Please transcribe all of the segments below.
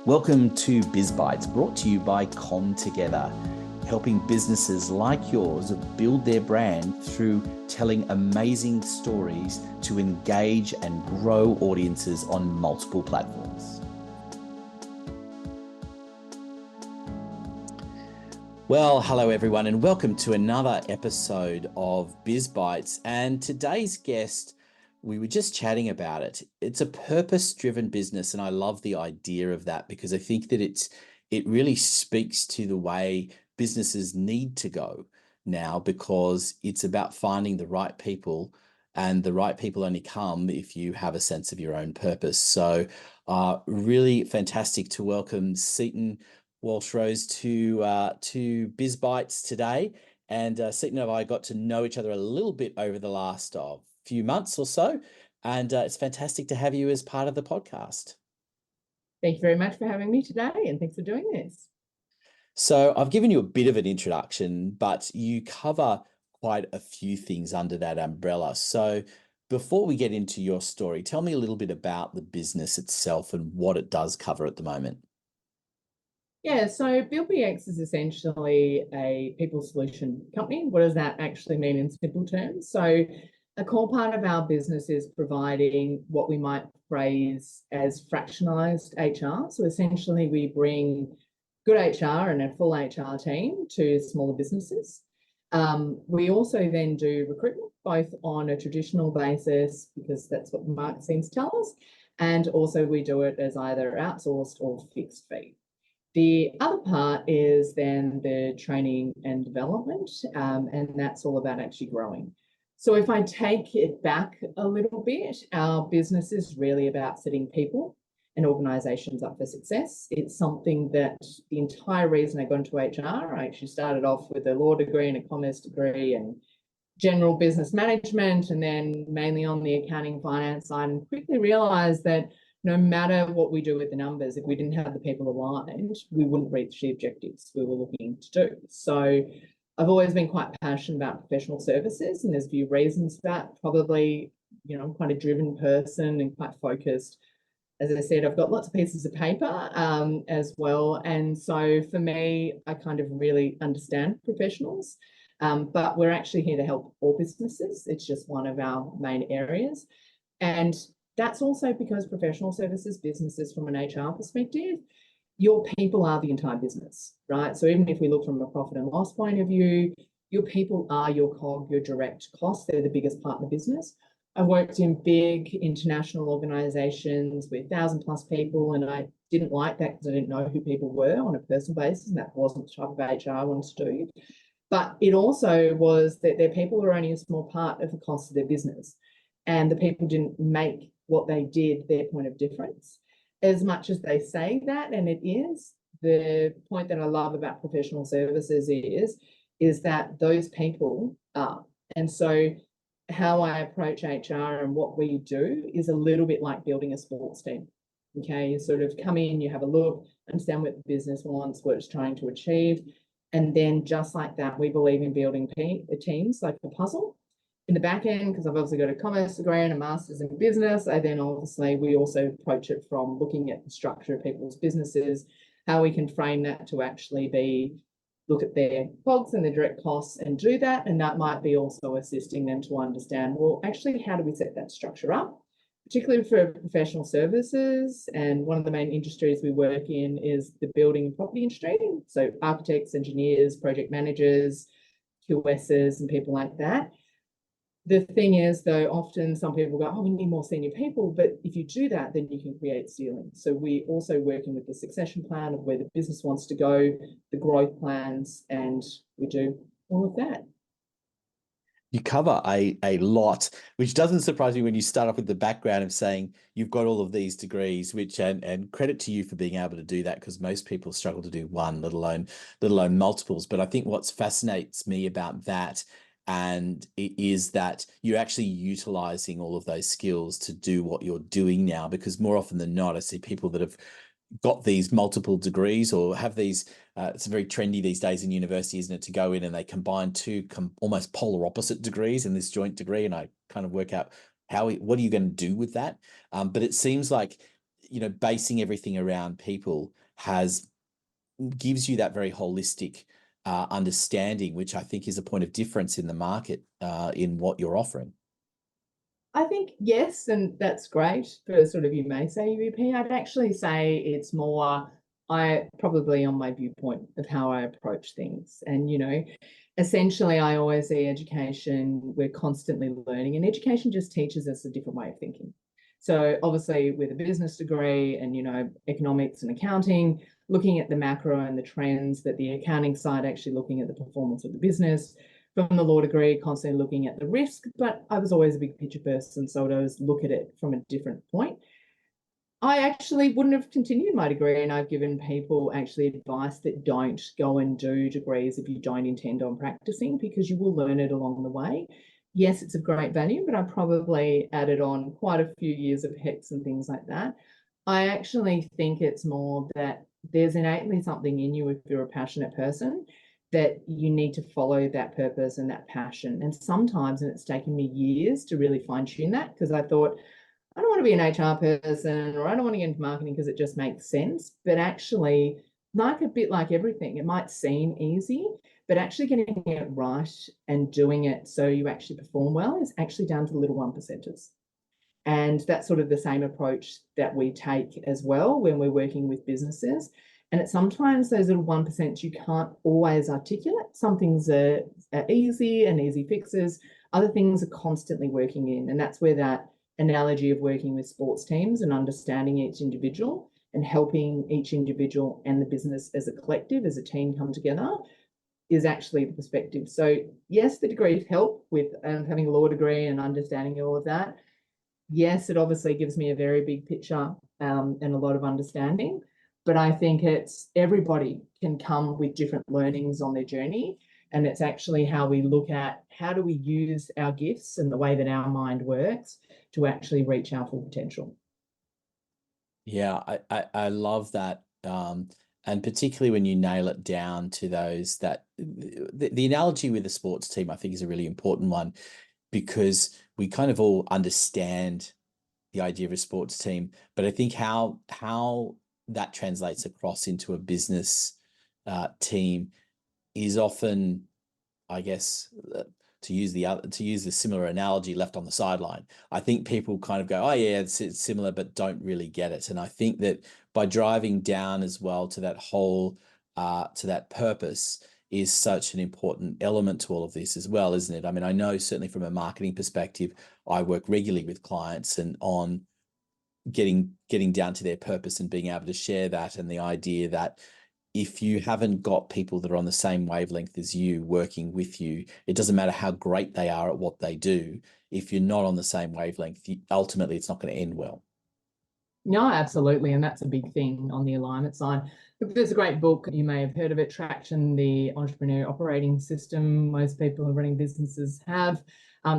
Welcome to BizBytes, brought to you by Com Together, helping businesses like yours build their brand through telling amazing stories to engage and grow audiences on multiple platforms. Well, hello everyone, and welcome to another episode of BizBytes. And today's guest, we were just chatting about it. It's a purpose-driven business, and I love the idea of that because I think that it really speaks to the way businesses need to go now, because it's about finding the right people, and the right people only come if you have a sense of your own purpose. So really fantastic to welcome Seton Walsh-Rose to BizBytes today. And Seton and I got to know each other a little bit over the last few months or so, and it's fantastic to have you as part of the podcast. Thank you very much for having me today, and thanks for doing this. So I've given you a bit of an introduction, but you cover quite a few things under that umbrella. So before we get into your story, tell me a little bit about the business itself and what it does cover at the moment. Yeah, so BuildBX is essentially a people solution company. What does that actually mean in simple terms? So a core part of our business is providing what we might phrase as fractionalized HR. So essentially we bring good HR and a full HR team to smaller businesses. We also then do recruitment, both on a traditional basis, because that's what the market seems to tell us, and also we do it as either outsourced or fixed fee. The other part is then the training and development, and that's all about actually growing. So if I take it back a little bit, our business is really about setting people and organisations up for success. It's something that the entire reason I got into HR, I actually started off with a law degree and a commerce degree and general business management, and then mainly on the accounting finance side, and quickly realised that no matter what we do with the numbers, if we didn't have the people aligned, we wouldn't reach the objectives we were looking to do. So I've always been quite passionate about professional services, and there's a few reasons for that. Probably, I'm quite a driven person and quite focused. As I said, I've got lots of pieces of paper as well. And so for me, I kind of really understand professionals, but we're actually here to help all businesses. It's just one of our main areas. And that's also because professional services businesses, from an HR perspective, your people are the entire business, right? So even if we look from a profit and loss point of view, your people are your cog, your direct costs. They're the biggest part of the business. I've worked in big international organizations with 1,000+ people, and I didn't like that because I didn't know who people were on a personal basis, and that wasn't the type of HR I wanted to do. But it also was that their people were only a small part of the cost of their business, and the people didn't make what they did their point of difference. As much as they say that, and it is, the point that I love about professional services is that those people are. And so how I approach HR and what we do is a little bit like building a sports team. Okay, you sort of come in, you have a look, understand what the business wants, what it's trying to achieve. And then just like that, we believe in building teams like a puzzle. In the back end, because I've obviously got a commerce degree and a master's in business, we also approach it from looking at the structure of people's businesses, how we can frame that to actually look at their costs and their direct costs and do that. And that might be also assisting them to understand, well, actually, how do we set that structure up, particularly for professional services. And one of the main industries we work in is the building and property industry. So architects, engineers, project managers, QSs, and people like that. The thing is, though, often some people go, we need more senior people. But if you do that, then you can create ceilings. So we also working with the succession plan of where the business wants to go, the growth plans, and we do all of that. You cover a lot, which doesn't surprise me when you start off with the background of saying you've got all of these degrees, which and credit to you for being able to do that, because most people struggle to do one, let alone multiples. But I think what fascinates me about that and it is that you're actually utilizing all of those skills to do what you're doing now, because more often than not, I see people that have got these multiple degrees or have these, it's very trendy these days in university, isn't it, to go in and they combine two almost polar opposite degrees in this joint degree. And I kind of work out what are you going to do with that? But it seems like basing everything around people gives you that very holistic understanding, which I think is a point of difference in the market in what you're offering. I think yes, and that's great for sort of, you may say UVP. I'd actually say it's more, I probably on my viewpoint of how I approach things. And, essentially I always see education, we're constantly learning, and education just teaches us a different way of thinking. So obviously with a business degree and, economics and accounting, looking at the macro and the trends, that the accounting side actually looking at the performance of the business. From the law degree, constantly looking at the risk, but I was always a big picture person, so I'd always look at it from a different point. I actually wouldn't have continued my degree, and I've given people actually advice that don't go and do degrees if you don't intend on practicing, because you will learn it along the way. Yes, it's of great value, but I probably added on quite a few years of HECS and things like that. I actually think it's more that there's innately something in you if you're a passionate person, that you need to follow that purpose and that passion. And sometimes, and it's taken me years to really fine tune that, because I thought, I don't want to be an HR person, or I don't want to get into marketing because it just makes sense. But actually, like a bit like everything, it might seem easy, but actually getting it right and doing it so you actually perform well is actually down to the little 1%ers. And that's sort of the same approach that we take as well when we're working with businesses. And it's sometimes those little 1% you can't always articulate. Some things are easy and easy fixes. Other things are constantly working in. And that's where that analogy of working with sports teams and understanding each individual and helping each individual and the business as a collective, as a team come together, is actually the perspective. So yes, the degrees help with having a law degree and understanding all of that. Yes, it obviously gives me a very big picture and a lot of understanding. But I think it's everybody can come with different learnings on their journey. And it's actually how we look at how do we use our gifts and the way that our mind works to actually reach our full potential. Yeah, I love that. And particularly when you nail it down to those that the analogy with the sports team, I think, is a really important one, because we kind of all understand the idea of a sports team, but I think how that translates across into a business team is often, I guess, to use the similar analogy, left on the sideline. I think people kind of go, oh yeah, it's similar, but don't really get it. And I think that by driving down as well to that whole to that purpose is such an important element to all of this as well, isn't it? I mean, I know certainly from a marketing perspective, I work regularly with clients and on getting down to their purpose and being able to share that, and the idea that if you haven't got people that are on the same wavelength as you working with you, it doesn't matter how great they are at what they do. If you're not on the same wavelength, ultimately it's not going to end well. No, absolutely. And that's a big thing on the alignment side. Look, there's a great book, you may have heard of it, Traction, the Entrepreneur Operating System. Most people who are running businesses have.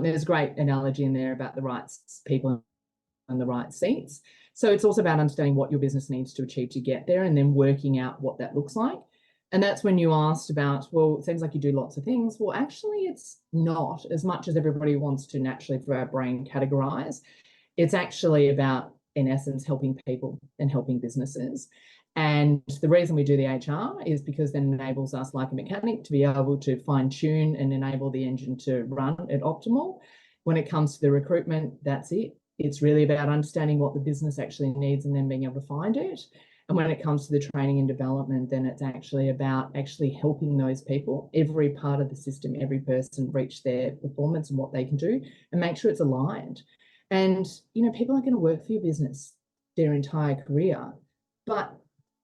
There's a great analogy in there about the right people and the right seats. So it's also about understanding what your business needs to achieve to get there, and then working out what that looks like. And that's when you asked about, well, it seems like you do lots of things. Well, actually, it's not as much as everybody wants to naturally, for our brain, categorize. It's actually about, in essence, helping people and helping businesses. And the reason we do the HR is because then it enables us, like a mechanic, to be able to fine tune and enable the engine to run at optimal. When it comes to the recruitment, that's it. It's really about understanding what the business actually needs and then being able to find it. And when it comes to the training and development, then it's actually about actually helping those people, every part of the system, every person, reach their performance and what they can do, and make sure it's aligned. And, people are going to work for your business their entire career. But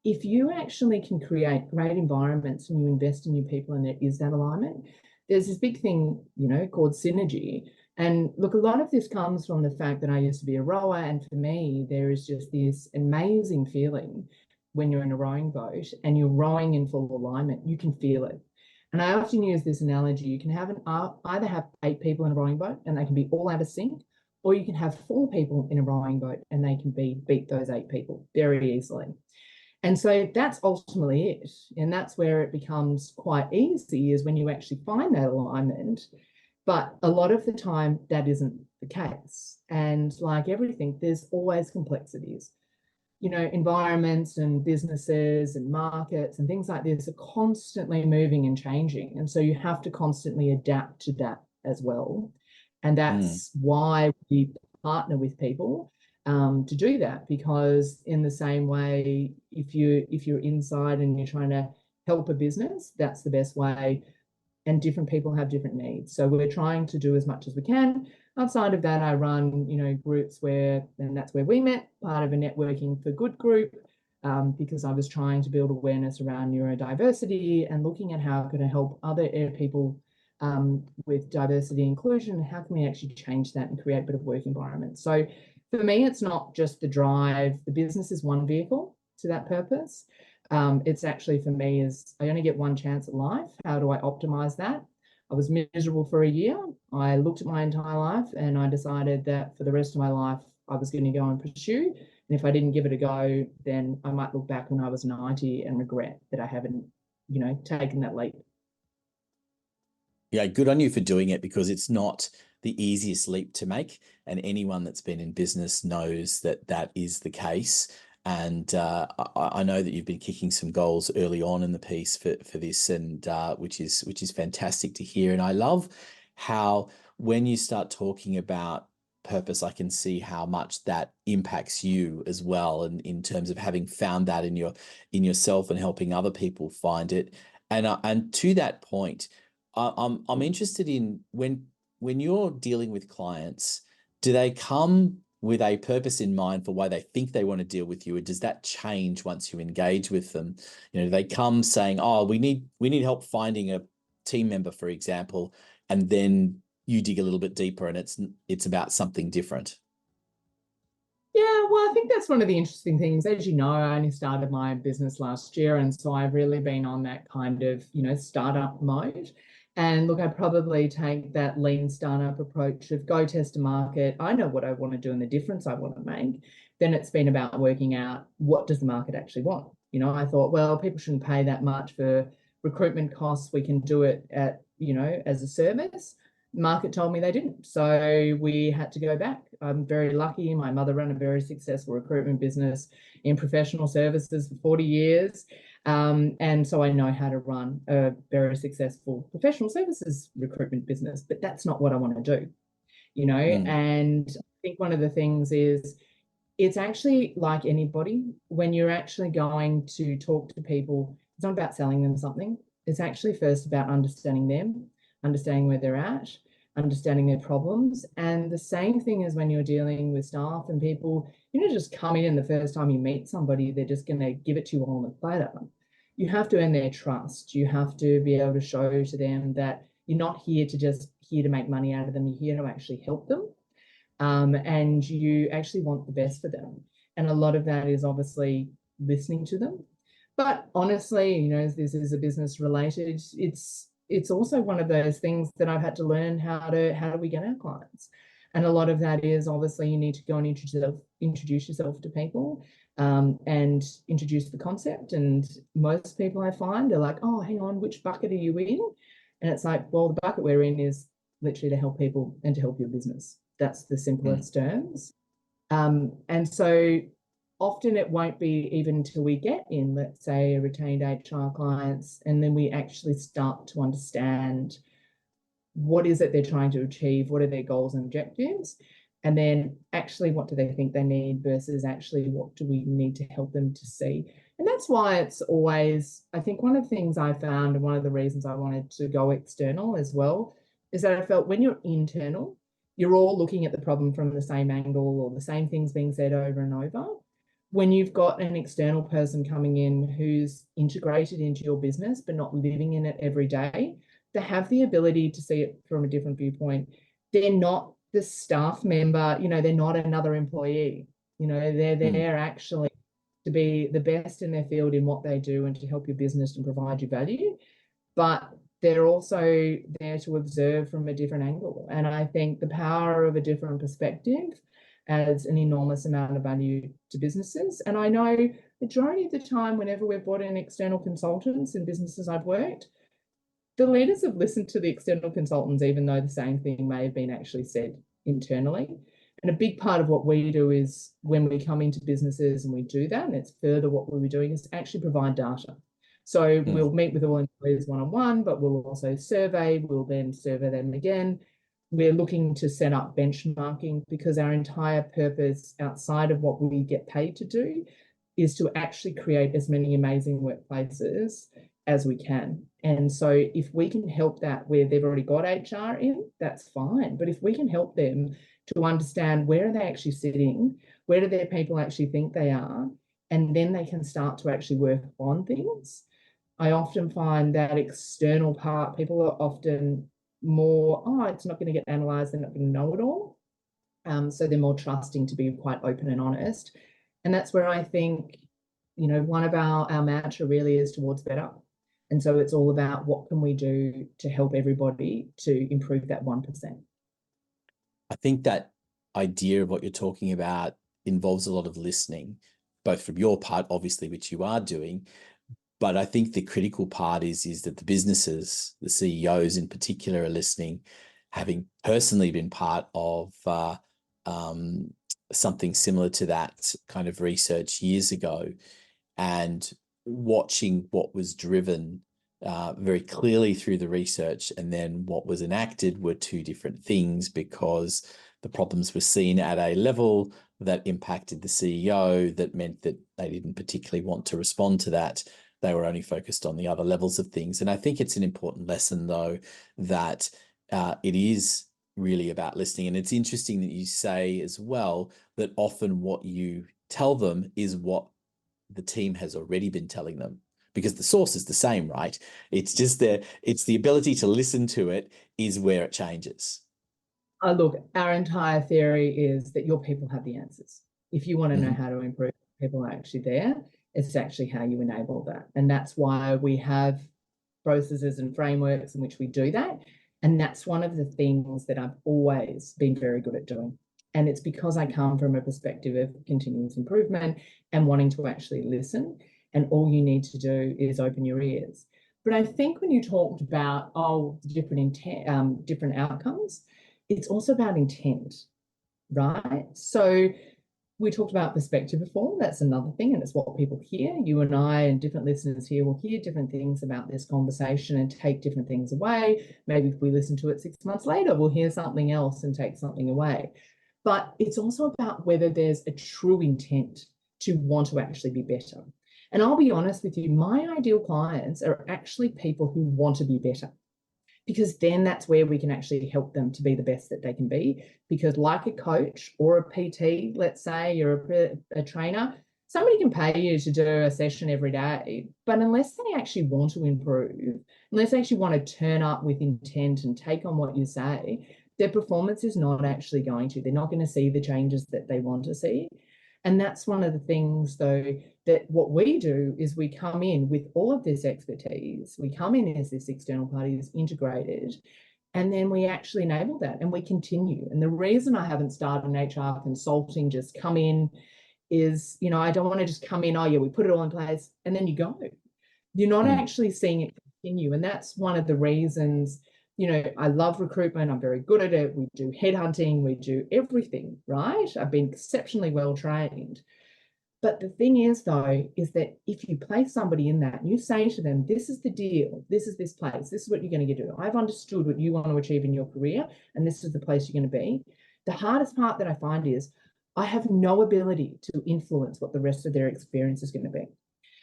if you actually can create great environments and you invest in your people and there is that alignment, there's this big thing, called synergy. And look, a lot of this comes from the fact that I used to be a rower. And for me, there is just this amazing feeling when you're in a rowing boat and you're rowing in full alignment. You can feel it. And I often use this analogy. You can either have 8 people in a rowing boat and they can be all out of sync, or you can have 4 people in a rowing boat and they can beat those 8 people very easily. And so that's ultimately it. And that's where it becomes quite easy, is when you actually find that alignment. But a lot of the time that isn't the case. And like everything, there's always complexities. environments and businesses and markets and things like this are constantly moving and changing. And so you have to constantly adapt to that as well. And Mm. that's why we partner with people to do that, because in the same way, if you're inside and you're trying to help a business, that's the best way. And different people have different needs. So we're trying to do as much as we can. Outside of that, I run, groups and that's where we met, part of a networking for good group, because I was trying to build awareness around neurodiversity and looking at how can I help other people with diversity and inclusion. How can we actually change that and create better work environments? So for me, it's not just the drive. The business is one vehicle to that purpose. It's actually, for me, is I only get one chance at life. How do I optimize that? I was miserable for a year. I looked at my entire life and I decided that for the rest of my life, I was going to go and pursue. And if I didn't give it a go, then I might look back when I was 90 and regret that I haven't, taken that leap. Yeah, good on you for doing it, because it's not the easiest leap to make. And anyone that's been in business knows that that is the case. And I know that you've been kicking some goals early on in the piece for this, and which is fantastic to hear. And I love how when you start talking about purpose, I can see how much that impacts you as well, and in terms of having found that in yourself and helping other people find it. And to that point, I'm interested in when you're dealing with clients, do they come with a purpose in mind for why they think they want to deal with you, or does that change once you engage with them? Do they come saying, "Oh, we need help finding a team member," for example, and then you dig a little bit deeper and it's about something different? Yeah, well, I think that's one of the interesting things. As you know, I only started my business last year, and so I've really been on that kind of, startup mode. And look, I probably take that lean startup approach of go test a market. I know what I want to do and the difference I want to make. Then it's been about working out what does the market actually want. I thought, well, people shouldn't pay that much for recruitment costs. We can do it at, as a service. Market told me they didn't. So we had to go back. I'm very lucky. My mother ran a very successful recruitment business in professional services for 40 years. And so I know how to run a very successful professional services recruitment business, but that's not what I want to do, Mm, And I think one of the things is it's actually like anybody, when you're actually going to talk to people, it's not about selling them something. It's actually first about understanding them, understanding where they're at, understanding their problems. And the same thing as when you're dealing with staff and people, just coming in the first time you meet somebody, they're just going to give it to you all on a platter. You have to earn their trust. You have to be able to show to them that you're not here to make money out of them. You're here to actually help them, and you actually want the best for them. And a lot of that is obviously listening to them. But honestly, this is a business related. It's also one of those things that I've had to learn how do we get our clients. And a lot of that is obviously you need to go and introduce yourself to people, and introduce the concept. And most people I find are like, oh, hang on, which bucket are you in? And it's like, well, the bucket we're in is literally to help people and to help your business. That's the mm, simplest terms. And so often it won't be even until we get in, let's say, a retained HR clients, and then we actually start to understand what is it they're trying to achieve, what are their goals and objectives, and then actually what do they think they need versus actually what do we need to help them to see. And that's why it's always, I think one of the things I found, and one of the reasons I wanted to go external as well, is that I felt when you're internal, you're all looking at the problem from the same angle or the same things being said over and over. When you've got an external person coming in who's integrated into your business but not living in it every day, they have the ability to see it from a different viewpoint. They're not the staff member, they're not another employee. They're mm. there actually to be the best in their field in what they do and to help your business and provide you value. But they're also there to observe from a different angle. And I think the power of a different perspective adds an enormous amount of value to businesses. And I know majority of the time, whenever we've brought in external consultants in businesses I've worked, the leaders have listened to the external consultants, even though the same thing may have been actually said internally. And a big part of what we do is when we come into businesses and we do that, and it's further what we'll be doing is actually provide data. So we'll meet with all employees one-on-one, but we'll also survey, we'll then survey them again. We're looking to set up benchmarking because our entire purpose outside of what we get paid to do is to actually create as many amazing workplaces as we can. And so if we can help that where they've already got HR in, that's fine. But if we can help them to understand where are they actually sitting, where do their people actually think they are, and then they can start to actually work on things. I often find that external part, people are often more, oh, it's not going to get analysed, they're not going to know it all. So they're more trusting to be quite open and honest. And that's where I think, you know, one of our mantra really is towards better. And so it's all about what can we do to help everybody to improve that 1%. I think that idea of what you're talking about involves a lot of listening, both from your part, obviously, which you are doing. But I think the critical part is that the businesses, the CEOs in particular, are listening, having personally been part of something similar to that kind of research years ago, and watching what was driven very clearly through the research and then what was enacted were two different things, because the problems were seen at a level that impacted the CEO that meant that they didn't particularly want to respond to that. They were only focused on the other levels of things. And I think it's an important lesson, though, that it is really about listening. And it's interesting that you say as well that often what you tell them is what the team has already been telling them, because the source is the same, right? It's just it's the ability to listen to it is where it changes. Look, our entire theory is that your people have the answers. If you want to know how to improve, people are actually there. It's actually how you enable that. And that's why we have processes and frameworks in which we do that. And that's one of the things that I've always been very good at doing. And it's because I come from a perspective of continuous improvement and wanting to actually listen. And all you need to do is open your ears. But I think when you talked about, different outcomes, it's also about intent, right? So we talked about perspective before. That's another thing, and it's what people hear. You and I and different listeners here will hear different things about this conversation and take different things away. Maybe if we listen to it 6 months later, we'll hear something else and take something away. But it's also about whether there's a true intent to want to actually be better. And I'll be honest with you, my ideal clients are actually people who want to be better, because then that's where we can actually help them to be the best that they can be. Because like a coach or a PT, let's say you're a trainer, somebody can pay you to do a session every day, but unless they actually want to improve, unless they actually want to turn up with intent and take on what you say, their performance is not actually going to. They're not going to see the changes that they want to see. And that's one of the things, though, that what we do is we come in with all of this expertise. We come in as this external party is integrated, and then we actually enable that and we continue. And the reason I haven't started an HR consulting, just come in, is, you know, I don't want to just come in, oh yeah, we put it all in place, and then you go. You're not actually seeing it continue. And that's one of the reasons, you know, I love recruitment. I'm very good at it. We do headhunting. We do everything, right? I've been exceptionally well trained. But the thing is, though, is that if you place somebody in that and you say to them, this is the deal, this is this place, this is what you're going to do. I've understood what you want to achieve in your career, and this is the place you're going to be. The hardest part that I find is I have no ability to influence what the rest of their experience is going to be.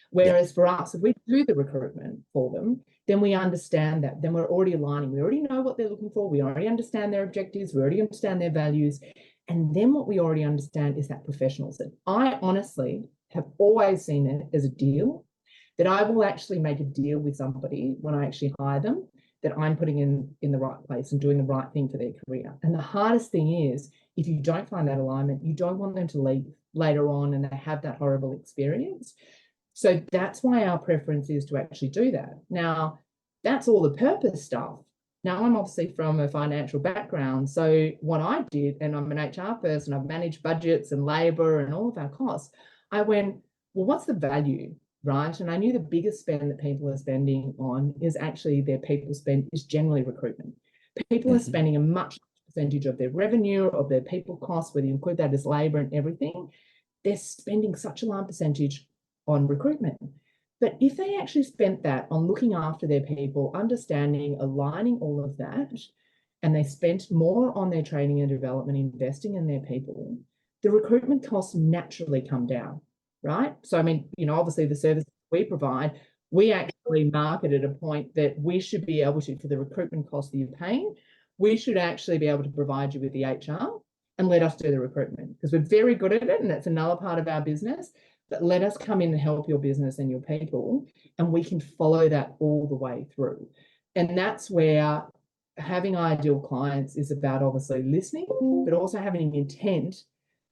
Whereas for us, if we do the recruitment for them, then we understand that. Then we're already aligning. We already know what they're looking for. We already understand their objectives. We already understand their values. And then what we already understand is that professionals. And I honestly have always seen it as a deal, that I will actually make a deal with somebody when I actually hire them, that I'm putting in the right place and doing the right thing for their career. And the hardest thing is, if you don't find that alignment, you don't want them to leave later on and they have that horrible experience. So that's why our preference is to actually do that. Now, that's all the purpose stuff. Now, I'm obviously from a financial background. So what I did, and I'm an HR person, I've managed budgets and labor and all of our costs. I went, well, what's the value, right? And I knew the biggest spend that people are spending on is actually their people spend is generally recruitment. People are spending a much percentage of their revenue, of their people costs, whether you include that as labor and everything, they're spending such a large percentage on recruitment. But if they actually spent that on looking after their people, understanding, aligning all of that, and they spent more on their training and development, investing in their people, the recruitment costs naturally come down, right? So, I mean, obviously the services we provide, we actually market at a point that we should be able to, for the recruitment cost that you're paying, we should actually be able to provide you with the HR and let us do the recruitment, because we're very good at it, and that's another part of our business. But let us come in and help your business and your people, and we can follow that all the way through. And that's where having ideal clients is about obviously listening, but also having intent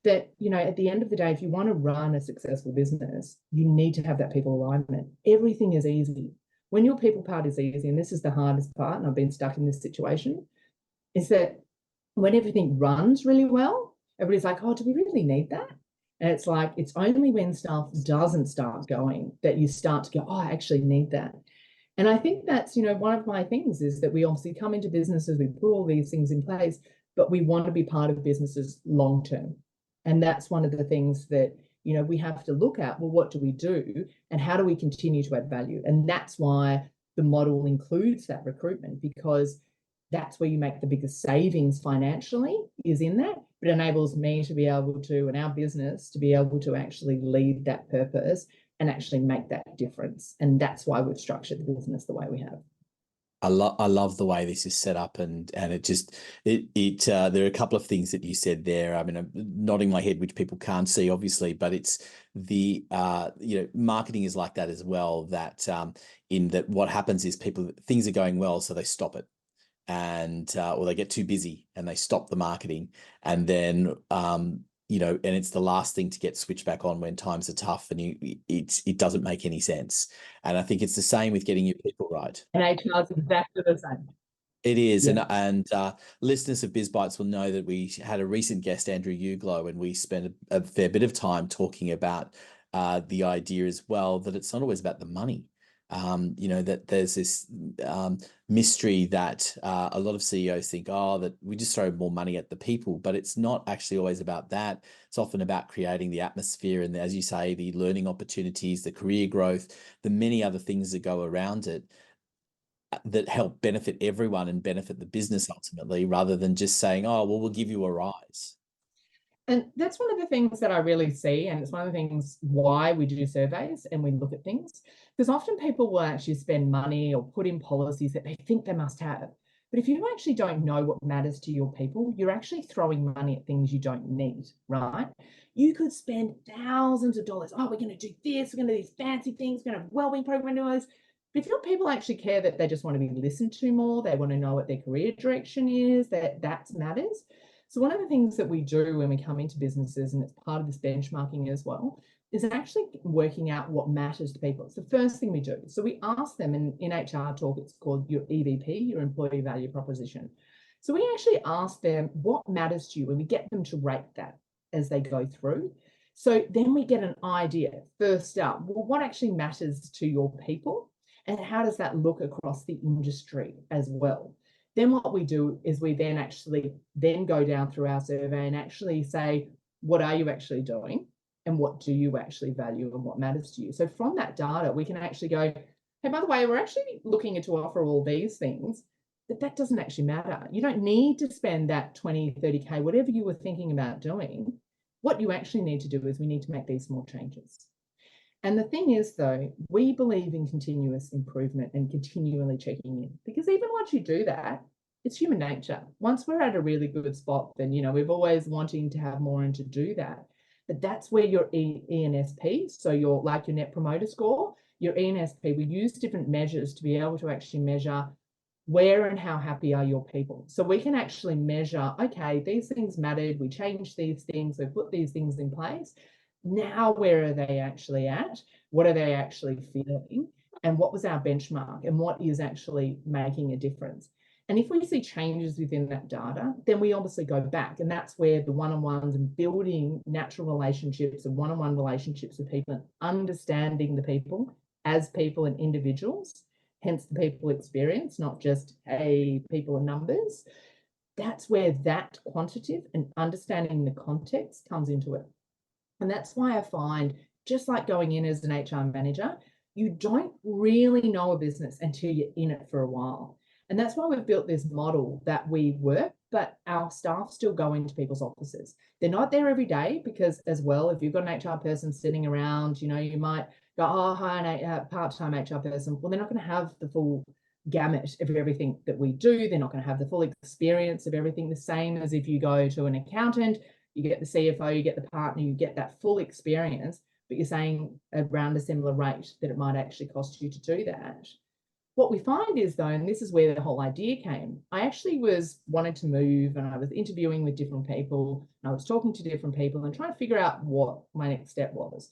that, at the end of the day, if you want to run a successful business, you need to have that people alignment. Everything is easy. When your people part is easy, and this is the hardest part, and I've been stuck in this situation, is that when everything runs really well, everybody's like, oh, do we really need that? And it's like, it's only when stuff doesn't start going that you start to go, oh, I actually need that. And I think that's, one of my things is that we obviously come into businesses, we put all these things in place, but we want to be part of businesses long term. And that's one of the things that, we have to look at, well, what do we do and how do we continue to add value? And that's why the model includes that recruitment, because that's where you make the biggest savings financially, is in that. It enables me to be able to, and our business to be able to actually lead that purpose and actually make that difference. And that's why we've structured the business the way we have. I love the way this is set up, and there are a couple of things that you said there. I mean, I'm nodding my head, which people can't see obviously, but it's the marketing is like that as well. That in that what happens is things are going well, so they stop it, and or they get too busy and they stop the marketing, and then and it's the last thing to get switched back on when times are tough, and it doesn't make any sense. And I think it's the same with getting your people right. And HR is exactly the same. It is, Yeah. and listeners of BizBytes will know that we had a recent guest, Andrew Uglow, and we spent a fair bit of time talking about the idea as well that it's not always about the money. That there's this mystery that a lot of CEOs think, oh, that we just throw more money at the people, but it's not actually always about that. It's often about creating the atmosphere and, as you say, the learning opportunities, the career growth, the many other things that go around it that help benefit everyone and benefit the business ultimately, rather than just saying, oh, well, we'll give you a rise. And that's one of the things that I really see, and it's one of the things why we do surveys and we look at things, because often people will actually spend money or put in policies that they think they must have. But if you actually don't know what matters to your people, you're actually throwing money at things you don't need, right? You could spend thousands of dollars. Oh, we're going to do this. We're going to do these fancy things. We're going to have a wellbeing program. But if your people actually care that they just want to be listened to more, they want to know what their career direction is, that matters. So one of the things that we do when we come into businesses, and it's part of this benchmarking as well, is actually working out what matters to people. It's the first thing we do. So we ask them, in HR talk, it's called your EVP, your employee value proposition. So we actually ask them what matters to you, and we get them to rate that as they go through. So then we get an idea, first up, well, what actually matters to your people, and how does that look across the industry as well? Then what we do is we then actually go down through our survey and actually say, what are you actually doing? And what do you actually value and what matters to you? So from that data, we can actually go, hey, by the way, we're actually looking to offer all these things, but that doesn't actually matter. You don't need to spend that 20, 30K, whatever you were thinking about doing. What you actually need to do is we need to make these small changes. And the thing is, though, we believe in continuous improvement and continually checking in, because even once you do that, it's human nature. Once we're at a really good spot, then, we've always wanting to have more and to do that. But that's where your ENSP, so your net promoter score, your ENSP, we use different measures to be able to actually measure where and how happy are your people. So we can actually measure, okay, these things mattered, we changed these things, we put these things in place. Now, where are they actually at? What are they actually feeling? And what was our benchmark? And what is actually making a difference? And if we see changes within that data, then we obviously go back. And that's where the one-on-ones and building natural relationships and one-on-one relationships with people and understanding the people as people and individuals, hence the people experience, not just, hey, people are numbers. that's where that quantitative and understanding the context comes into it. And that's why I find, just like going in as an HR manager, you don't really know a business until you're in it for a while. And that's why we've built this model that we work, but our staff still go into people's offices. They're not there every day because, as well, if you've got an HR person sitting around, you might go, oh, hi, a part-time HR person. Well, they're not going to have the full gamut of everything that we do. They're not going to have the full experience of everything, the same as if you go to an accountant, you get the CFO, you get the partner, you get that full experience, but you're saying around a similar rate that it might actually cost you to do that. What we find is, though, and this is where the whole idea came, I actually wanted to move, and I was interviewing with different people, and I was talking to different people and trying to figure out what my next step was.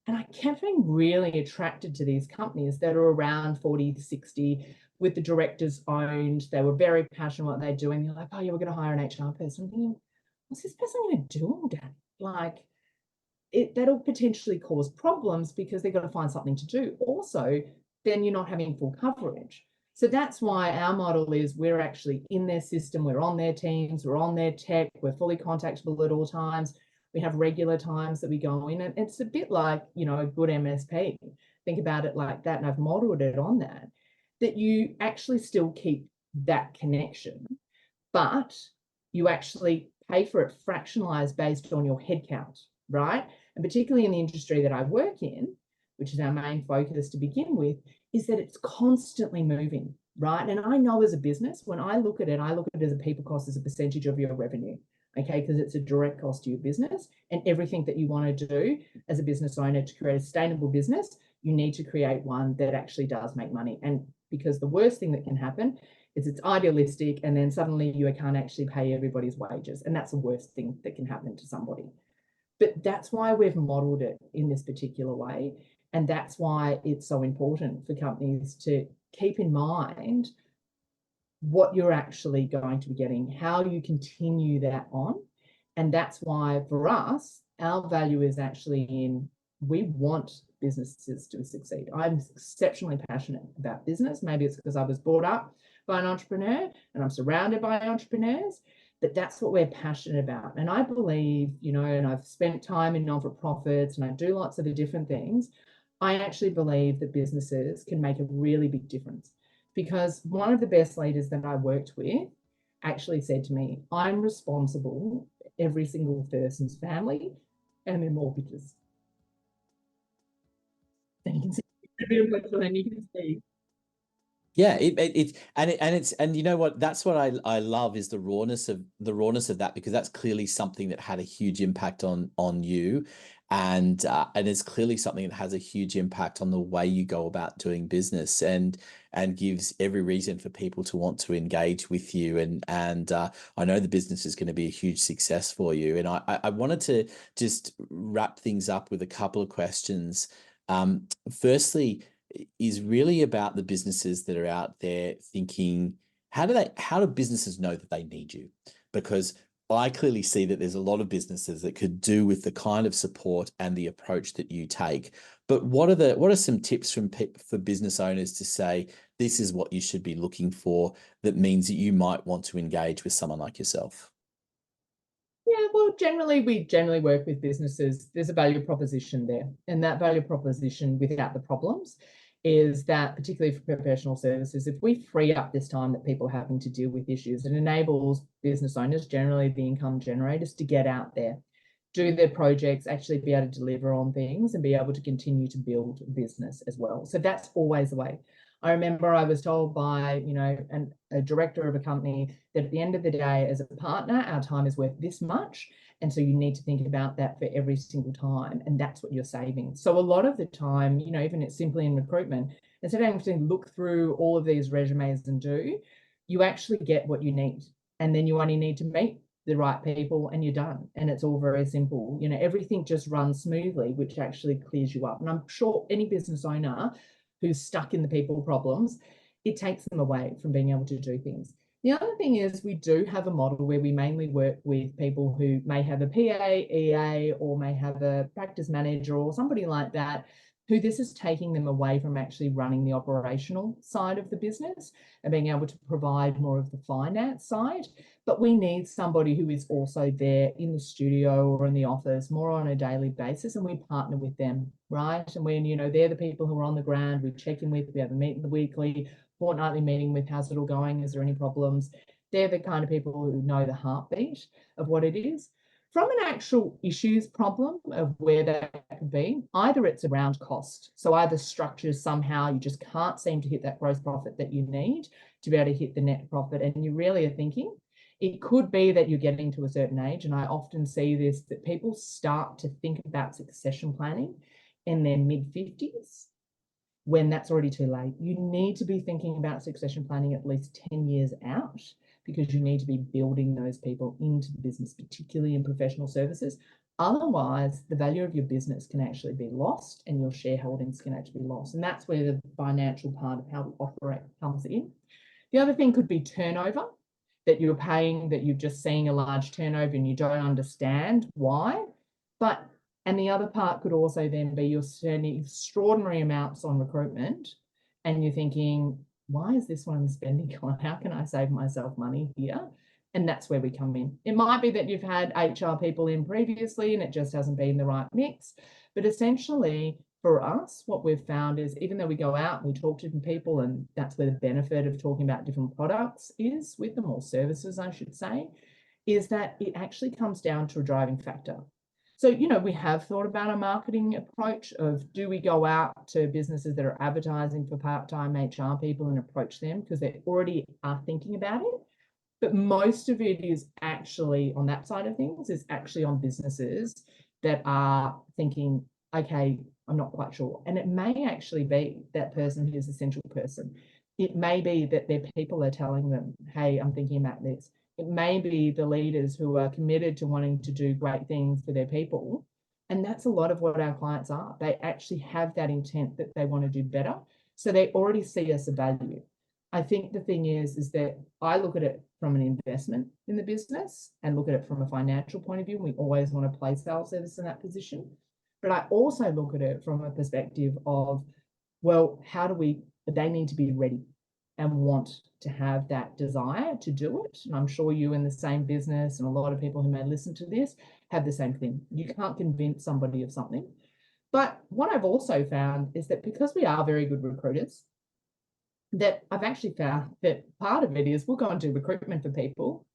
And I kept being really attracted to these companies that are around 40 to 60, with the directors owned. They were very passionate what they're doing. They're like, oh, yeah, we're going to hire an HR person. I'm thinking, what's this person going to do all day? Like, that'll potentially cause problems because they've got to find something to do. Also, then you're not having full coverage. So that's why our model is we're actually in their system, we're on their teams, we're on their tech, we're fully contactable at all times. We have regular times that we go in, and it's a bit like, a good MSP. Think about it like that, and I've modeled it on that you actually still keep that connection, but you actually pay for it fractionalized based on your headcount, right? And particularly in the industry that I work in, which is our main focus to begin with, is that it's constantly moving, right? And I know as a business, when I look at it as a people cost as a percentage of your revenue, okay? Because it's a direct cost to your business, and everything that you want to do as a business owner to create a sustainable business, you need to create one that actually does make money. And because the worst thing that can happen is it's idealistic, and then suddenly you can't actually pay everybody's wages. And that's the worst thing that can happen to somebody. But that's why we've modeled it in this particular way. And that's why it's so important for companies to keep in mind what you're actually going to be getting, how you continue that on. And that's why for us, our value is actually in, we want businesses to succeed. I'm exceptionally passionate about business. Maybe it's because I was brought up by an entrepreneur and I'm surrounded by entrepreneurs, but that's what we're passionate about. And I believe, and I've spent time in non-for-profits and I do lots of the different things. I actually believe that businesses can make a really big difference, because one of the best leaders that I worked with actually said to me, I'm responsible for every single person's family and their mortgages. And you can see a bit of what you can see. Yeah, and you know what? That's what I love, is the rawness of that, because that's clearly something that had a huge impact on you, and it's clearly something that has a huge impact on the way you go about doing business, and gives every reason for people to want to engage with you, and I know the business is going to be a huge success for you. And I wanted to just wrap things up with a couple of questions. Firstly, is really about the businesses that are out there thinking, how do businesses know that they need you? Because I clearly see that there's a lot of businesses that could do with the kind of support and the approach that you take. But what are some tips for business owners to say, this is what you should be looking for, that means that you might want to engage with someone like yourself? Yeah, well, we work with businesses. There's a value proposition there. And that value proposition, without the problems, is that, particularly for professional services, if we free up this time that people are having to deal with issues, it enables business owners, generally the income generators, to get out there, do their projects, actually be able to deliver on things and be able to continue to build business as well. So that's always the way. I remember I was told by, a director of a company that at the end of the day, as a partner, our time is worth this much. And so you need to think about that for every single time. And that's what you're saving. So a lot of the time, even it's simply in recruitment, instead of having to look through all of these resumes and you actually get what you need. And then you only need to meet the right people and you're done. And it's all very simple. Everything just runs smoothly, which actually clears you up. And I'm sure any business owner who's stuck in the people problems, it takes them away from being able to do things. The other thing is, we do have a model where we mainly work with people who may have a PA, EA, or may have a practice manager or somebody like that who this is taking them away from actually running the operational side of the business and being able to provide more of the finance side. But we need somebody who is also there in the studio or in the office more on a daily basis, and we partner with them, right? And when, they're the people who are on the ground, we check in with, we have a meeting, the weekly, fortnightly meeting with, how's it all going? Is there any problems? They're the kind of people who know the heartbeat of what it is. From an actual issues problem of where that could be, either it's around cost. So either structures somehow you just can't seem to hit that gross profit that you need to be able to hit the net profit. And you really are thinking, it could be that you're getting to a certain age. And I often see this, that people start to think about succession planning in their mid-50s when that's already too late. You need to be thinking about succession planning at least 10 years out, because you need to be building those people into the business, particularly in professional services. Otherwise, the value of your business can actually be lost and your shareholdings can actually be lost. And that's where the financial part of how we operate comes in. The other thing could be turnover, that you're paying, that you're just seeing a large turnover and you don't understand why. And the other part could also then be you're spending extraordinary amounts on recruitment and you're thinking, why is this what I'm spending on? How can I save myself money here? And that's where we come in. It might be that you've had HR people in previously and it just hasn't been the right mix. But essentially, for us, what we've found is, even though we go out and we talk to different people, and that's where the benefit of talking about different products is with them, or services, I should say, is that it actually comes down to a driving factor. So, we have thought about a marketing approach of, do we go out to businesses that are advertising for part-time HR people and approach them because they already are thinking about it? But most of it is actually on that side of things, is actually on businesses that are thinking, okay, I'm not quite sure. And it may actually be that person who's the central person. It may be that their people are telling them, hey, I'm thinking about this. It may be the leaders who are committed to wanting to do great things for their people. And that's a lot of what our clients are. They actually have that intent that they want to do better. So they already see us a value. I think the thing is that I look at it from an investment in the business and look at it from a financial point of view. We always want to place ourselves in that position. But I also look at it from a perspective of, well, they need to be ready and want to have that desire to do it. And I'm sure you in the same business, and a lot of people who may listen to this, have the same thing. You can't convince somebody of something. But what I've also found is that because we are very good recruiters, that I've actually found that part of it is we'll go and do recruitment for people,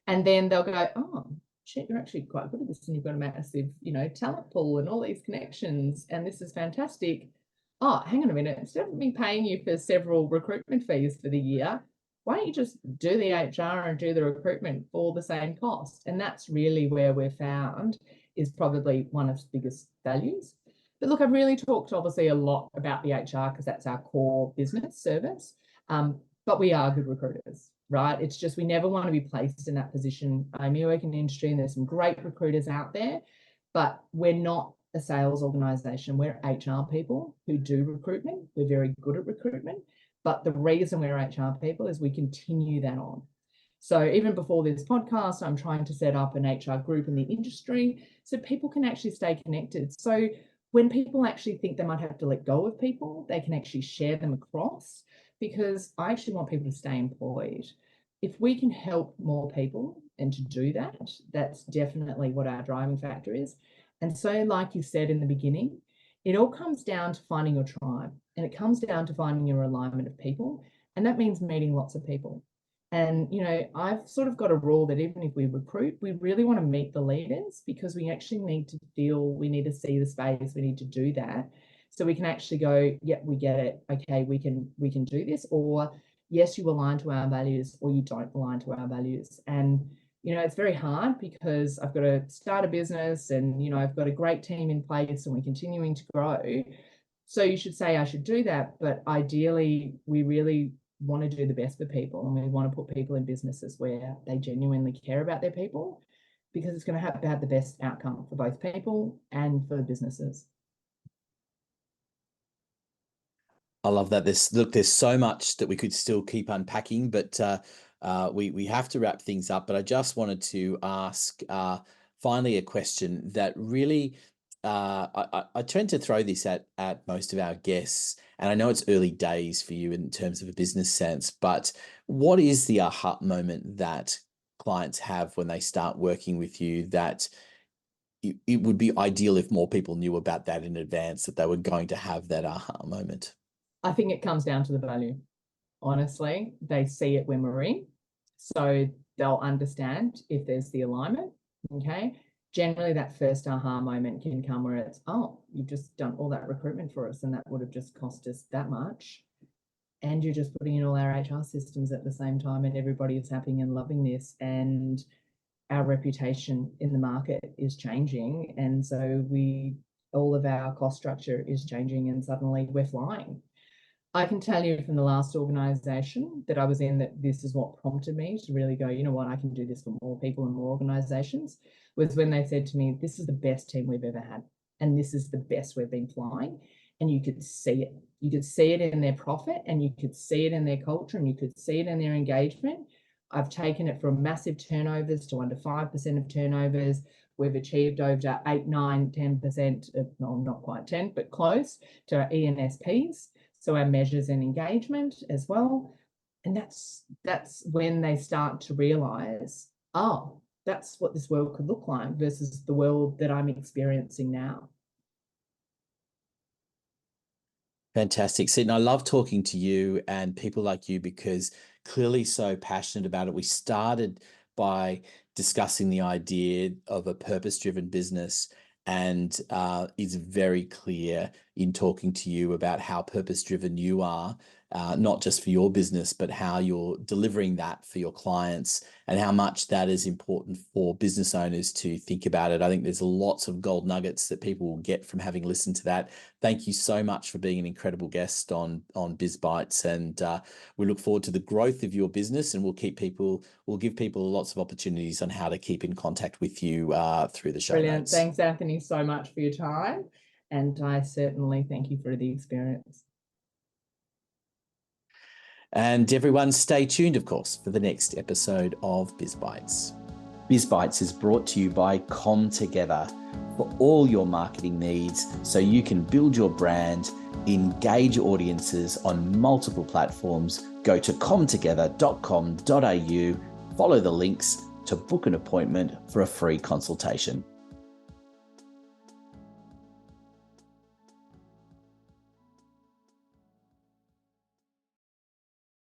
and then they'll go, oh, shit, you're actually quite good at this, and you've got a massive, talent pool and all these connections, and this is fantastic. Oh, hang on a minute, instead of me paying you for several recruitment fees for the year, why don't you just do the HR and do the recruitment for the same cost? And that's really where we're found is probably one of the biggest values. But look, I've really talked obviously a lot about the HR because that's our core business service, but we are good recruiters, right? It's just we never want to be placed in that position. You work in the industry and there's some great recruiters out there, but we're not a sales organization. We're HR people who do recruitment. We're very good at recruitment, but the reason we're HR people is we continue that on. So even before this podcast, I'm trying to set up an HR group in the industry so people can actually stay connected. So when people actually think they might have to let go of people, they can actually share them across, because I actually want people to stay employed. If we can help more people, and to do that, that's definitely what our driving factor is. And so, like you said in the beginning, it all comes down to finding your tribe, and it comes down to finding your alignment of people. And that means meeting lots of people. And, I've sort of got a rule that even if we recruit, we really want to meet the leaders, because we actually need to we need to see the space, we need to do that. So we can actually go, yep, we get it. Okay, we can do this. Or yes, you align to our values, or you don't align to our values. And, it's very hard because I've got to start a business and, I've got a great team in place and we're continuing to grow. So you should say I should do that. But ideally, we really want to do the best for people, and we want to put people in businesses where they genuinely care about their people, because it's going to have the best outcome for both people and for the businesses. I love that. There's so much that we could still keep unpacking, but we have to wrap things up. But I just wanted to ask finally a question that really I tend to throw this at most of our guests, and I know it's early days for you in terms of a business sense, but what is the aha moment that clients have when they start working with you that it would be ideal if more people knew about that in advance, that they were going to have that aha moment? I think it comes down to the value. Honestly, they see it when we're in. So they'll understand if there's the alignment. Okay. Generally, that first aha moment can come where it's, oh, you've just done all that recruitment for us, and that would have just cost us that much. And you're just putting in all our HR systems at the same time, and everybody is happy and loving this. And our reputation in the market is changing. And so all of our cost structure is changing, and suddenly we're flying. I can tell you from the last organization that I was in that this is what prompted me to really go, you know what, I can do this for more people and more organizations, was when they said to me, this is the best team we've ever had. And this is the best we've been flying. And you could see it. You could see it in their profit, and you could see it in their culture, and you could see it in their engagement. I've taken it from massive turnovers to under 5% of turnovers. We've achieved over 8, 9, 10%, no, not quite 10, but close to our ENSPs. So our measures and engagement as well. And that's when they start to realize, oh, that's what this world could look like versus the world that I'm experiencing now. Fantastic. Seton, I love talking to you and people like you because clearly so passionate about it. We started by discussing the idea of a purpose-driven business, and it's very clear in talking to you about how purpose-driven you are, not just for your business, but how you're delivering that for your clients and how much that is important for business owners to think about it. I think there's lots of gold nuggets that people will get from having listened to that. Thank you so much for being an incredible guest on BizBytes, and we look forward to the growth of your business, and we'll give people lots of opportunities on how to keep in contact with you through the show Brilliant. notes. Thanks, Anthony, so much for your time. And I certainly thank you for the experience. And everyone, stay tuned, of course, for the next episode of BizBytes. BizBytes is brought to you by ComTogether for all your marketing needs so you can build your brand, engage audiences on multiple platforms. Go to comtogether.com.au, follow the links to book an appointment for a free consultation.